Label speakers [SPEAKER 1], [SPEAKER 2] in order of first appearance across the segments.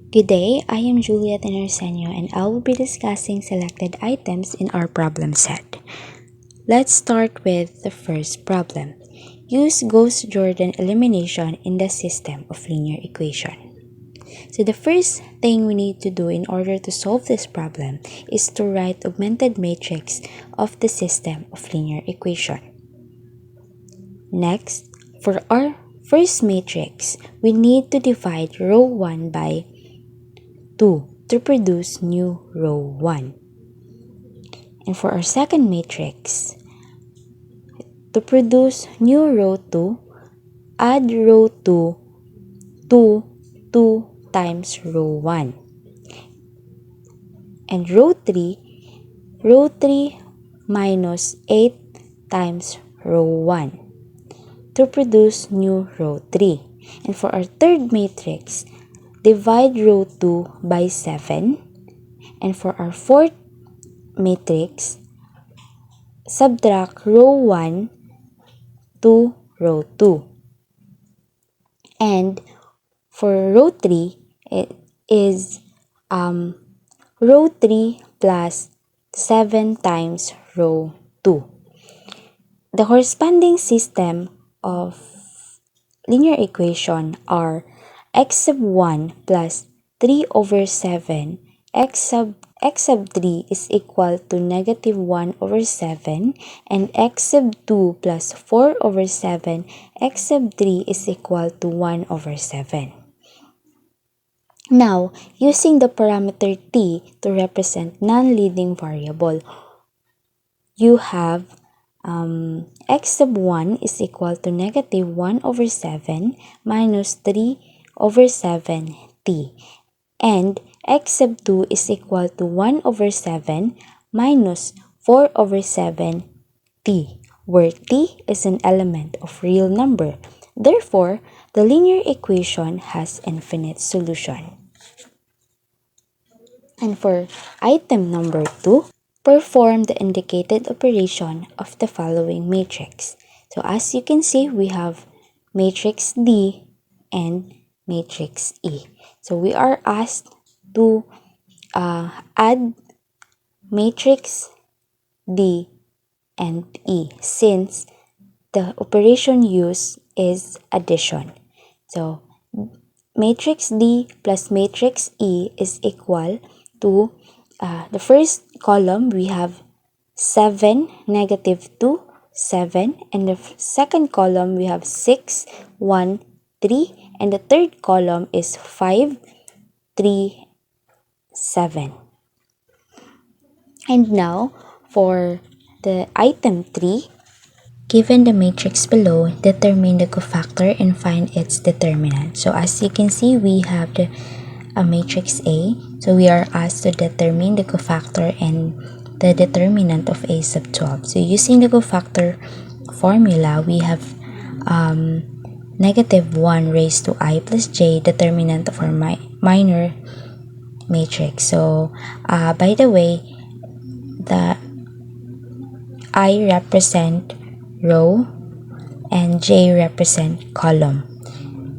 [SPEAKER 1] Good day, I am Juliet Arsenio and I will be discussing selected items in our problem set. Let's start with the first problem. Use Gauss-Jordan elimination in the system of linear equation. So the first thing we need to do in order to solve this problem is to write augmented matrix of the system of linear equation. Next, for our first matrix, we need to divide row 1 by 2 to produce new row 1. And for our second matrix, to produce new row 2, add row 2 to 2 times row 1. And row 3 minus 8 times row 1 to produce new row 3. And for our third matrix, divide row 2 by 7. And for our fourth matrix, subtract row 1 to row 2. And for row 3, it is row 3 plus 7 times row 2. The corresponding system of linear equation are x sub 1 plus 3 over 7 x sub 3 is equal to negative 1 over 7 and x sub 2 plus 4 over 7 x sub 3 is equal to 1 over 7. Now, using the parameter t to represent non-leading variable, you have x sub 1 is equal to negative 1 over 7 minus 3 over 7 t. And x sub 2 is equal to 1 over 7 minus 4 over 7 t, where t is an element of real number. Therefore, the linear equation has infinite solution. And for item number 2, perform the indicated operation of the following matrix. So as you can see, we have matrix D and matrix E. So we are asked to add matrix D and E since the operation used is addition. So matrix D plus matrix E is equal to the first column we have 7, negative 2, 7, and the second column we have 6, 1, 3, and the third column is 5, 3, 7. And now for the item 3, given the matrix below, determine the cofactor and find its determinant. So as you can see, we have the matrix A. So we are asked to determine the cofactor and the determinant of A sub 12. So using the cofactor formula, we have negative 1 raised to I plus j, determinant of our minor matrix. So by the way, the I represent row and j represent column.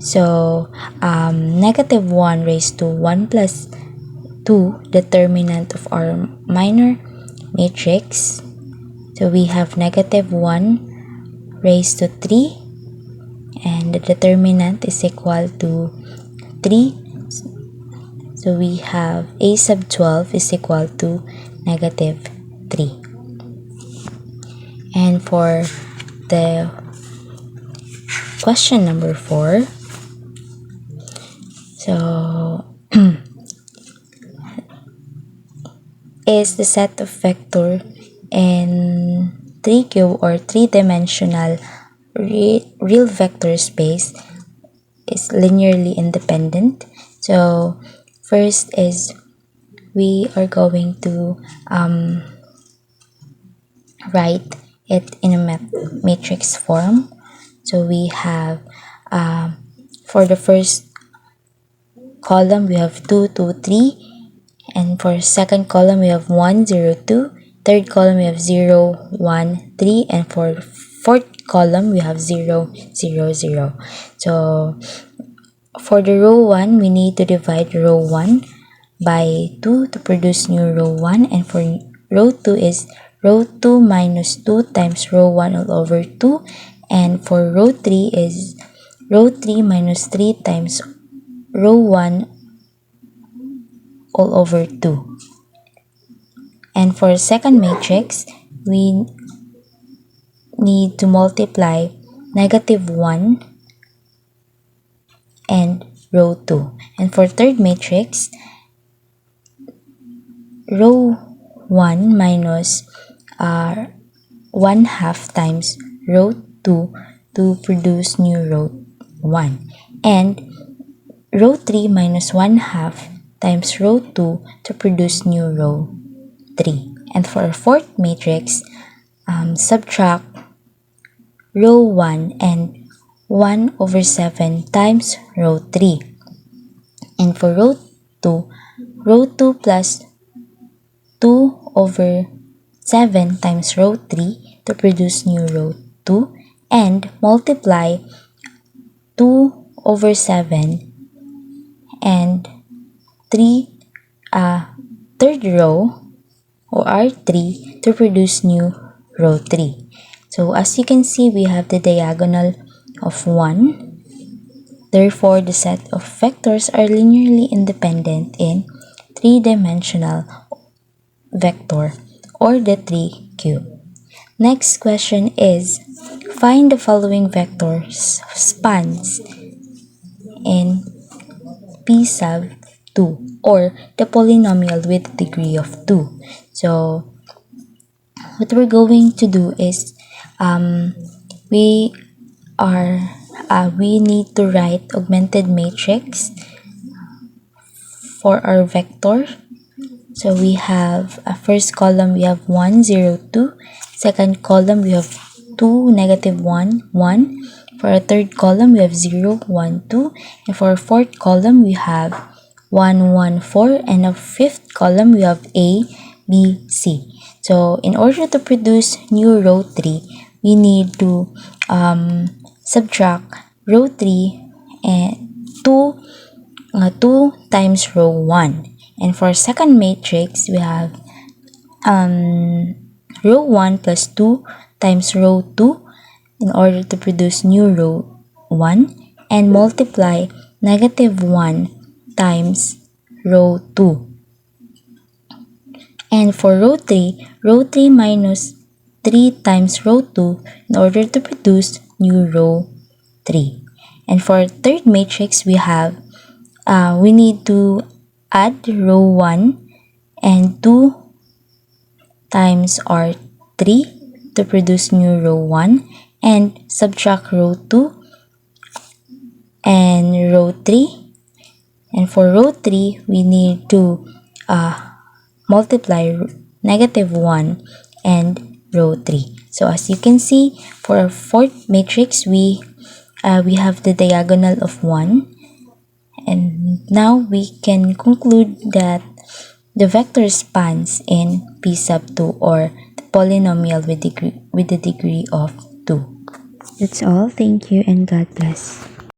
[SPEAKER 1] So negative 1 raised to 1 plus 2, determinant of our minor matrix. So we have negative 1 raised to 3 and the determinant is equal to 3. So we have A sub 12 is equal to negative 3. And for the question number 4, so is the set of vector in 3 cube or 3-dimensional real vector space is linearly independent. So first is we are going to write it in a matrix form. So we have for the first column we have 2, 2, 3, and for second column we have 1, 0, 2, third column we have 0, 1, 3, and for fourth column we have 0, 0, 0. So For the row 1, we need to divide row 1 by 2 to produce new row 1. And for row 2 is row 2 minus 2 times row 1 all over 2. And for row 3 is row 3 minus 3 times row 1 all over 2. And for second matrix, we need to multiply negative 1 and row 2. And for third matrix, row 1 minus 1 half times row 2 to produce new row 1. And row 3 minus 1 half times row 2 to produce new row 3. And for our fourth matrix, subtract row 1 and 1 over 7 times row 3. And for row 2 plus 2 over 7 times row 3 to produce new row 2, and multiply 2 over 7 and 3 third row or R3 to produce new row 3. So as you can see, we have the diagonal of 1. Therefore, the set of vectors are linearly independent in three-dimensional vector or the 3 cube. Next question is, find the following vectors spans in P sub 2 or the polynomial with degree of 2. So what we're going to do is we need to write augmented matrix for our vector. So we have a first column, we have 1, 0, 2. Second column, we have 2, negative 1, 1. For our third column, we have 0, 1, 2. And for our fourth column, we have 1, 1, 4. And our fifth column, we have A, B, C. So in order to produce new row 3, we need to subtract row 3 and 2 times row 1. And for second matrix, we have row 1 plus 2 times row 2 in order to produce new row 1, and multiply negative 1 times row 2. And for row 3 minus 3 times row 2 in order to produce new row 3. And for third matrix, we have we need to add row 1 and 2 times R3 to produce new row 1, and subtract row 2 and row 3. And for row 3, we need to multiply negative 1 and row 3. So as you can see, for our fourth matrix, we have the diagonal of 1. And now we can conclude that the vector spans in P sub 2 or the polynomial with the degree of 2. That's all. Thank you and God bless.